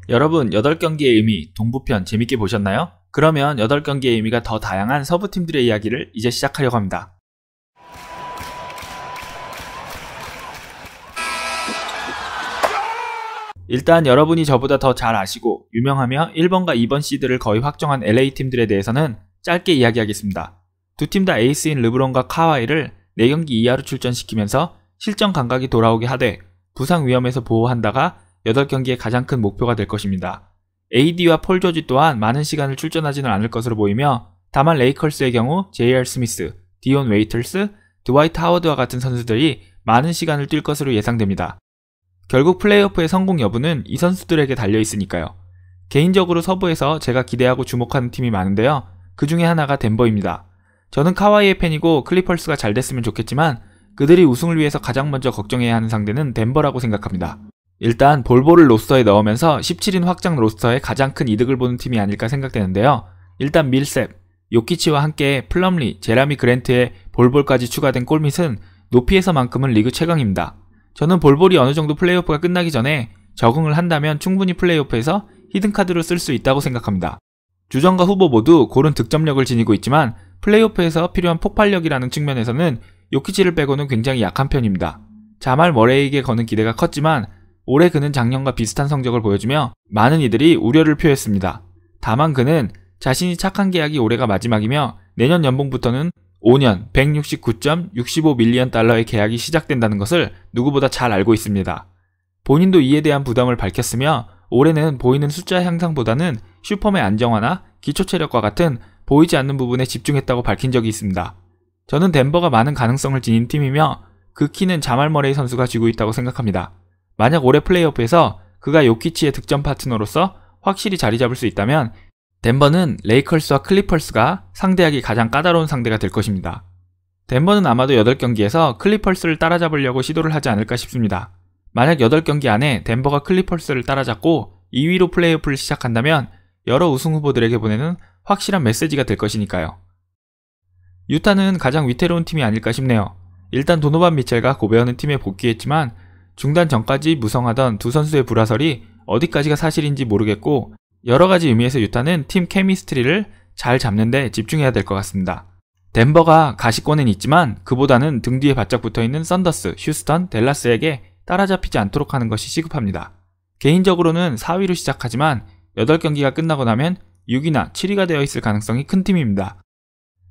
여러분 8경기의 의미 동부편 재밌게 보셨나요? 그러면 8경기의 의미가 더 다양한 서부팀들의 이야기를 이제 시작하려고 합니다. 일단 여러분이 저보다 더 잘 아시고 유명하며 1번과 2번 시드를 거의 확정한 LA팀들에 대해서는 짧게 이야기하겠습니다. 두 팀 다 에이스인 르브론과 카와이를 4경기 이하로 출전시키면서 실전 감각이 돌아오게 하되 부상 위험에서 보호한다가 8경기의 가장 큰 목표가 될 것입니다. AD와 폴 조지 또한 많은 시간을 출전하지는 않을 것으로 보이며 다만 레이컬스의 경우 J.R. 스미스, 디온 웨이틀스, 드와이트 하워드와 같은 선수들이 많은 시간을 뛸 것으로 예상됩니다. 결국 플레이오프의 성공 여부는 이 선수들에게 달려있으니까요. 개인적으로 서부에서 제가 기대하고 주목하는 팀이 많은데요. 그 중에 하나가 덴버입니다. 저는 카와이의 팬이고 클리퍼스가 잘 됐으면 좋겠지만 그들이 우승을 위해서 가장 먼저 걱정해야 하는 상대는 덴버라고 생각합니다. 일단 볼볼을 로스터에 넣으면서 17인 확장 로스터에 가장 큰 이득을 보는 팀이 아닐까 생각되는데요. 일단 밀셉, 요키치와 함께 플럼리, 제라미 그랜트의 볼볼까지 추가된 골밑은 높이에서만큼은 리그 최강입니다. 저는 볼볼이 어느정도 플레이오프가 끝나기 전에 적응을 한다면 충분히 플레이오프에서 히든카드로 쓸 수 있다고 생각합니다. 주전과 후보 모두 고른 득점력을 지니고 있지만 플레이오프에서 필요한 폭발력이라는 측면에서는 요키치를 빼고는 굉장히 약한 편입니다. 자말 머레이에게 거는 기대가 컸지만 올해 그는 작년과 비슷한 성적을 보여주며 많은 이들이 우려를 표했습니다. 다만 그는 자신이 착한 계약이 올해가 마지막이며 내년 연봉부터는 5년 169.65밀리언 달러의 계약이 시작된다는 것을 누구보다 잘 알고 있습니다. 본인도 이에 대한 부담을 밝혔으며 올해는 보이는 숫자 향상보다는 슈퍼맨 안정화나 기초체력과 같은 보이지 않는 부분에 집중했다고 밝힌 적이 있습니다. 저는 덴버가 많은 가능성을 지닌 팀이며 그 키는 자말 머레이 선수가 쥐고 있다고 생각합니다. 만약 올해 플레이오프에서 그가 요키치의 득점 파트너로서 확실히 자리 잡을 수 있다면 덴버는 레이컬스와 클리퍼스가 상대하기 가장 까다로운 상대가 될 것입니다. 덴버는 아마도 8경기에서 클리퍼스를 따라잡으려고 시도를 하지 않을까 싶습니다. 만약 8경기 안에 덴버가 클리퍼스를 따라잡고 2위로 플레이오프를 시작한다면 여러 우승 후보들에게 보내는 확실한 메시지가 될 것이니까요. 유타는 가장 위태로운 팀이 아닐까 싶네요. 일단 도노반 미첼가 고베어는 팀에 복귀했지만 중단 전까지 무성하던 두 선수의 불화설이 어디까지가 사실인지 모르겠고 여러가지 의미에서 유타는 팀 케미스트리를 잘 잡는 데 집중해야 될 것 같습니다. 덴버가 가시권은 있지만 그보다는 등 뒤에 바짝 붙어있는 썬더스, 휴스턴, 댈라스에게 따라잡히지 않도록 하는 것이 시급합니다. 개인적으로는 4위로 시작하지만 8경기가 끝나고 나면 6위나 7위가 되어 있을 가능성이 큰 팀입니다.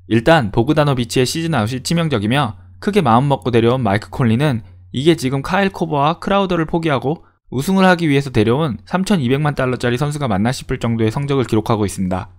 일단 보그다노비치의 시즌 아웃이 치명적이며 크게 마음먹고 데려온 마이크 콘리는 이게 지금 카일 코버와 크라우더를 포기하고 우승을 하기 위해서 데려온 3,200만 달러짜리 선수가 맞나 싶을 정도의 성적을 기록하고 있습니다.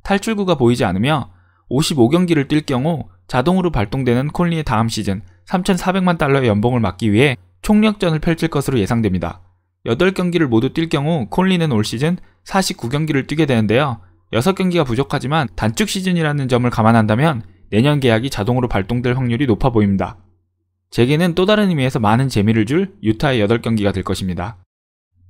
탈출구가 보이지 않으며 55경기를 뛸 경우 자동으로 발동되는 콘리의 다음 시즌 3,400만 달러의 연봉을 막기 위해 총력전을 펼칠 것으로 예상됩니다. 8경기를 모두 뛸 경우 콘리는 올 시즌 49경기를 뛰게 되는데요. 6경기가 부족하지만 단축 시즌이라는 점을 감안한다면 내년 계약이 자동으로 발동될 확률이 높아 보입니다. 제게는 또 다른 의미에서 많은 재미를 줄 유타의 8경기가 될 것입니다.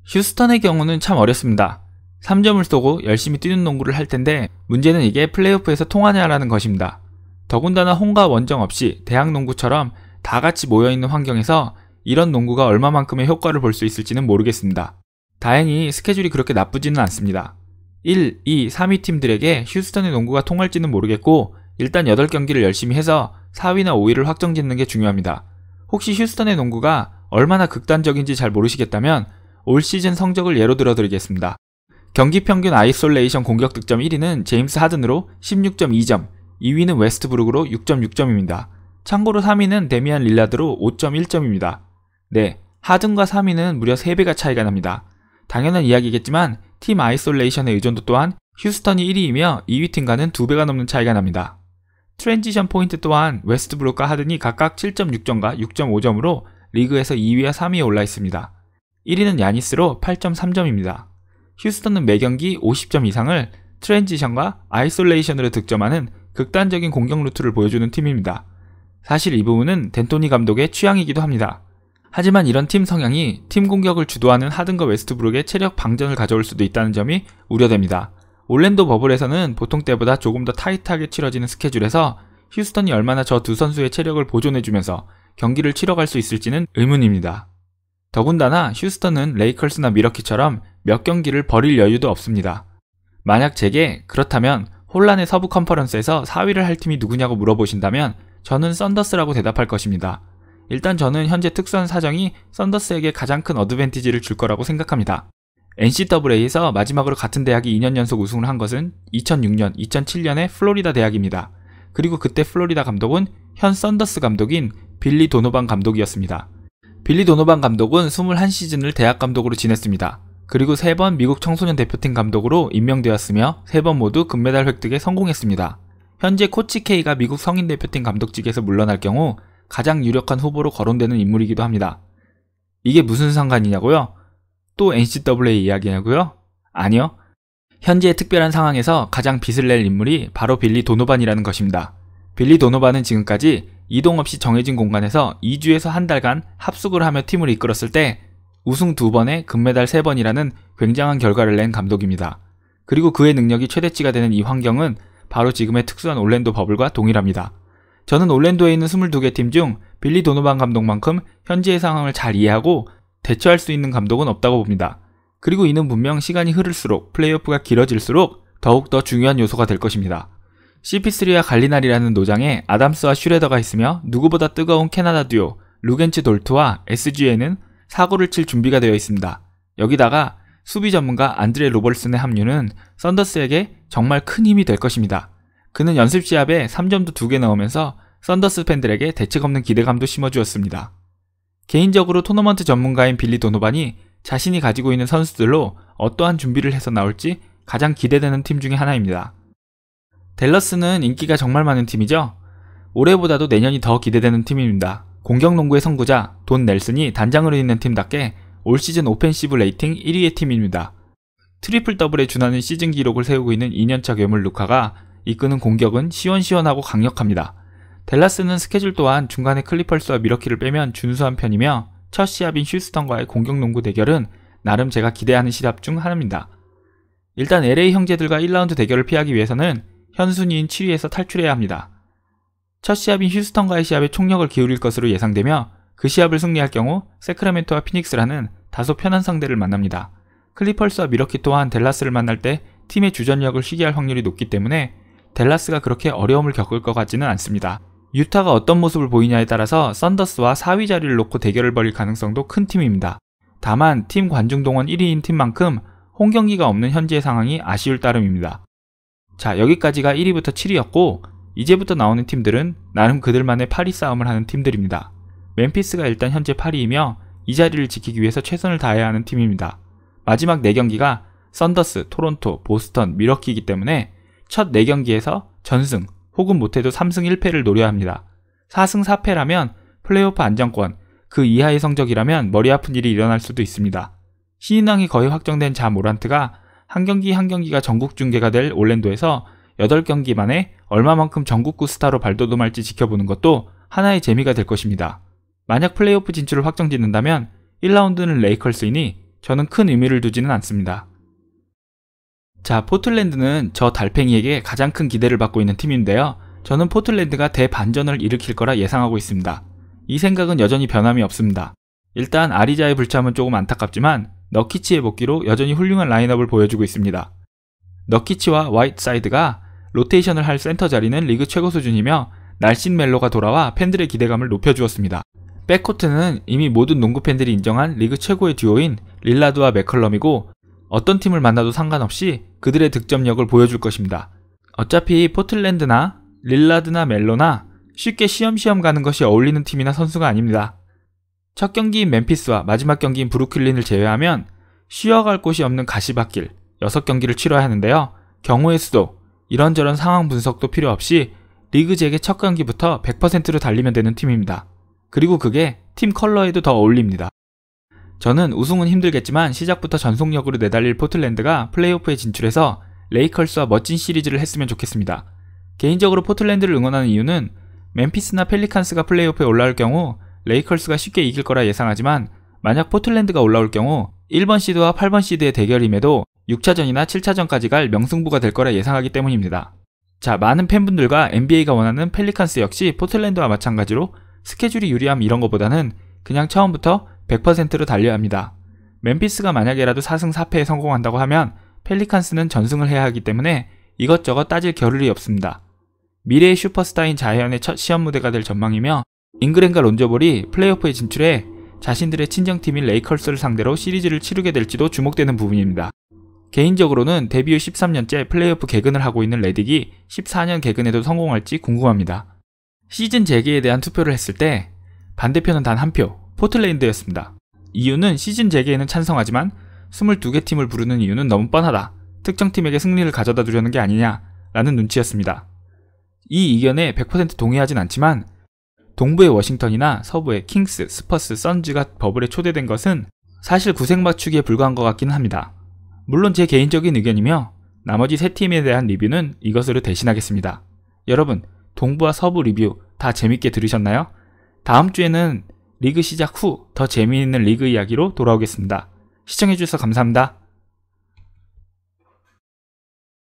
휴스턴의 경우는 참 어렵습니다. 3점을 쏘고 열심히 뛰는 농구를 할 텐데 문제는 이게 플레이오프에서 통하냐라는 것입니다. 더군다나 홈과 원정 없이 대학 농구처럼 다 같이 모여있는 환경에서 이런 농구가 얼마만큼의 효과를 볼 수 있을지는 모르겠습니다. 다행히 스케줄이 그렇게 나쁘지는 않습니다. 1, 2, 3위 팀들에게 휴스턴의 농구가 통할지는 모르겠고 일단 8경기를 열심히 해서 4위나 5위를 확정짓는 게 중요합니다. 혹시 휴스턴의 농구가 얼마나 극단적인지 잘 모르시겠다면 올 시즌 성적을 예로 들어드리겠습니다. 경기 평균 아이솔레이션 공격 득점 1위는 제임스 하든으로 16.2점, 2위는 웨스트브룩으로 6.6점입니다. 참고로 3위는 데미안 릴라드로 5.1점입니다. 네, 하든과 3위는 무려 3배가 차이가 납니다. 당연한 이야기겠지만 팀 아이솔레이션의 의존도 또한 휴스턴이 1위이며 2위 팀과는 2배가 넘는 차이가 납니다. 트랜지션 포인트 또한 웨스트브룩과 하든이 각각 7.6점과 6.5점으로 리그에서 2위와 3위에 올라 있습니다. 1위는 야니스로 8.3점입니다. 휴스턴은 매경기 50점 이상을 트랜지션과 아이솔레이션으로 득점하는 극단적인 공격 루트를 보여주는 팀입니다. 사실 이 부분은 덴토니 감독의 취향이기도 합니다. 하지만 이런 팀 성향이 팀 공격을 주도하는 하든과 웨스트브룩의 체력 방전을 가져올 수도 있다는 점이 우려됩니다. 올랜도 버블에서는 보통 때보다 조금 더 타이트하게 치러지는 스케줄에서 휴스턴이 얼마나 저 두 선수의 체력을 보존해주면서 경기를 치러갈 수 있을지는 의문입니다. 더군다나 휴스턴은 레이컬스나 미러키처럼 몇 경기를 버릴 여유도 없습니다. 만약 제게 그렇다면 혼란의 서부 컨퍼런스에서 4위를 할 팀이 누구냐고 물어보신다면 저는 썬더스라고 대답할 것입니다. 일단 저는 현재 특수한 사정이 썬더스에게 가장 큰 어드밴티지를 줄 거라고 생각합니다. NCAA에서 마지막으로 같은 대학이 2년 연속 우승을 한 것은 2006년, 2007년의 플로리다 대학입니다. 그리고 그때 플로리다 감독은 현 썬더스 감독인 빌리 도노반 감독이었습니다. 빌리 도노반 감독은 21시즌을 대학 감독으로 지냈습니다. 그리고 3번 미국 청소년 대표팀 감독으로 임명되었으며 3번 모두 금메달 획득에 성공했습니다. 현재 코치 K가 미국 성인 대표팀 감독직에서 물러날 경우 가장 유력한 후보로 거론되는 인물이기도 합니다. 이게 무슨 상관이냐고요? 또 NCAA 이야기냐고요? 아니요. 현재의 특별한 상황에서 가장 빚을 낼 인물이 바로 빌리 도노반이라는 것입니다. 빌리 도노반은 지금까지 이동 없이 정해진 공간에서 2주에서 한 달간 합숙을 하며 팀을 이끌었을 때 우승 2번에 금메달 3번이라는 굉장한 결과를 낸 감독입니다. 그리고 그의 능력이 최대치가 되는 이 환경은 바로 지금의 특수한 올랜도 버블과 동일합니다. 저는 올랜도에 있는 22개 팀 중 빌리 도노반 감독만큼 현재의 상황을 잘 이해하고 대처할 수 있는 감독은 없다고 봅니다. 그리고 이는 분명 시간이 흐를수록 플레이오프가 길어질수록 더욱더 중요한 요소가 될 것입니다. CP3와 갈리나리라는 노장에 아담스와 슈레더가 있으며 누구보다 뜨거운 캐나다 듀오 루겐츠 돌트와 SGA는 사고를 칠 준비가 되어 있습니다. 여기다가 수비 전문가 안드레 로벌슨의 합류는 썬더스에게 정말 큰 힘이 될 것입니다. 그는 연습 시합에 3점도 2개 넣으면서 썬더스 팬들에게 대책 없는 기대감도 심어주었습니다. 개인적으로 토너먼트 전문가인 빌리 도노반이 자신이 가지고 있는 선수들로 어떠한 준비를 해서 나올지 가장 기대되는 팀 중에 하나입니다. 댈러스는 인기가 정말 많은 팀이죠. 올해보다도 내년이 더 기대되는 팀입니다. 공격농구의 선구자 돈 넬슨이 단장으로 있는 팀답게 올 시즌 오펜시브 레이팅 1위의 팀입니다. 트리플 더블에 준하는 시즌 기록을 세우고 있는 2년차 괴물 루카가 이끄는 공격은 시원시원하고 강력합니다. 댈러스는 스케줄 또한 중간에 클리퍼스와 미러키를 빼면 준수한 편이며 첫 시합인 휴스턴과의 공격농구 대결은 나름 제가 기대하는 시합 중 하나입니다. 일단 LA 형제들과 1라운드 대결을 피하기 위해서는 현 순위인 7위에서 탈출해야 합니다. 첫 시합인 휴스턴과의 시합에 총력을 기울일 것으로 예상되며 그 시합을 승리할 경우 세크라멘토와 피닉스라는 다소 편한 상대를 만납니다. 클리퍼스와 미러키 또한 댈러스를 만날 때 팀의 주전력을 시기할 확률이 높기 때문에 댈러스가 그렇게 어려움을 겪을 것 같지는 않습니다. 유타가 어떤 모습을 보이냐에 따라서 썬더스와 4위 자리를 놓고 대결을 벌일 가능성도 큰 팀입니다. 다만 팀 관중 동원 1위인 팀만큼 홈경기가 없는 현재의 상황이 아쉬울 따름입니다. 자, 여기까지가 1위부터 7위였고 이제부터 나오는 팀들은 나름 그들만의 8위 싸움을 하는 팀들입니다. 멤피스가 일단 현재 8위이며 이 자리를 지키기 위해서 최선을 다해야 하는 팀입니다. 마지막 4경기가 썬더스, 토론토, 보스턴, 미러키이기 때문에 첫 4경기에서 전승 혹은 못해도 3승 1패를 노려야 합니다. 4승 4패라면 플레이오프 안정권, 그 이하의 성적이라면 머리 아픈 일이 일어날 수도 있습니다. 신인왕이 거의 확정된 자 모란트가 한 경기 한 경기가 전국 중계가 될 올랜도에서 8경기 만에 얼마만큼 전국구 스타로 발돋움할지 지켜보는 것도 하나의 재미가 될 것입니다. 만약 플레이오프 진출을 확정짓는다면 1라운드는 레이컬스이니 저는 큰 의미를 두지는 않습니다. 자, 포틀랜드는 저 달팽이에게 가장 큰 기대를 받고 있는 팀인데요. 저는 포틀랜드가 대반전을 일으킬 거라 예상하고 있습니다. 이 생각은 여전히 변함이 없습니다. 일단 아리자의 불참은 조금 안타깝지만 너키치의 복귀로 여전히 훌륭한 라인업을 보여주고 있습니다. 너키치와 화이트사이드가 로테이션을 할 센터 자리는 리그 최고 수준이며 날씬 멜로가 돌아와 팬들의 기대감을 높여주었습니다. 백코트는 이미 모든 농구 팬들이 인정한 리그 최고의 듀오인 릴라드와 맥컬럼이고 어떤 팀을 만나도 상관없이 그들의 득점력을 보여줄 것입니다. 어차피 포틀랜드나 릴라드나 멜로나 쉽게 쉬엄쉬엄 가는 것이 어울리는 팀이나 선수가 아닙니다. 첫 경기인 멤피스와 마지막 경기인 브루클린을 제외하면 쉬어갈 곳이 없는 가시밭길 6경기를 치러야 하는데요. 경우의 수도, 이런저런 상황 분석도 필요 없이 리그 재개 첫 경기부터 100%로 달리면 되는 팀입니다. 그리고 그게 팀 컬러에도 더 어울립니다. 저는 우승은 힘들겠지만 시작부터 전속력으로 내달릴 포틀랜드가 플레이오프에 진출해서 레이컬스와 멋진 시리즈를 했으면 좋겠습니다. 개인적으로 포틀랜드를 응원하는 이유는 멤피스나 펠리칸스가 플레이오프에 올라올 경우 레이컬스가 쉽게 이길 거라 예상하지만 만약 포틀랜드가 올라올 경우 1번 시드와 8번 시드의 대결임에도 6차전이나 7차전까지 갈 명승부가 될 거라 예상하기 때문입니다. 자, 많은 팬분들과 NBA가 원하는 펠리칸스 역시 포틀랜드와 마찬가지로 스케줄이 유리함 이런 것보다는 그냥 처음부터 100%로 달려야 합니다. 멤피스가 만약에라도 4승 4패에 성공한다고 하면 펠리칸스는 전승을 해야 하기 때문에 이것저것 따질 겨를이 없습니다. 미래의 슈퍼스타인 자이언의 첫 시험 무대가 될 전망이며 잉그램과 론조볼이 플레이오프에 진출해 자신들의 친정팀인 레이커스를 상대로 시리즈를 치르게 될지도 주목되는 부분입니다. 개인적으로는 데뷔 후 13년째 플레이오프 개근을 하고 있는 레딕이 14년 개근에도 성공할지 궁금합니다. 시즌 재개에 대한 투표를 했을 때 반대표는 단 한 표, 포틀랜드였습니다. 이유는 시즌 재개에는 찬성하지만 22개 팀을 부르는 이유는 너무 뻔하다. 특정 팀에게 승리를 가져다 두려는 게 아니냐 라는 눈치였습니다. 이 의견에 100% 동의하진 않지만 동부의 워싱턴이나 서부의 킹스, 스퍼스, 선즈가 버블에 초대된 것은 사실 구색 맞추기에 불과한 것 같기는 합니다. 물론 제 개인적인 의견이며 나머지 세 팀에 대한 리뷰는 이것으로 대신하겠습니다. 여러분, 동부와 서부 리뷰 다 재밌게 들으셨나요? 다음 주에는 리그 시작 후 더 재미있는 리그 이야기로 돌아오겠습니다. 시청해주셔서 감사합니다.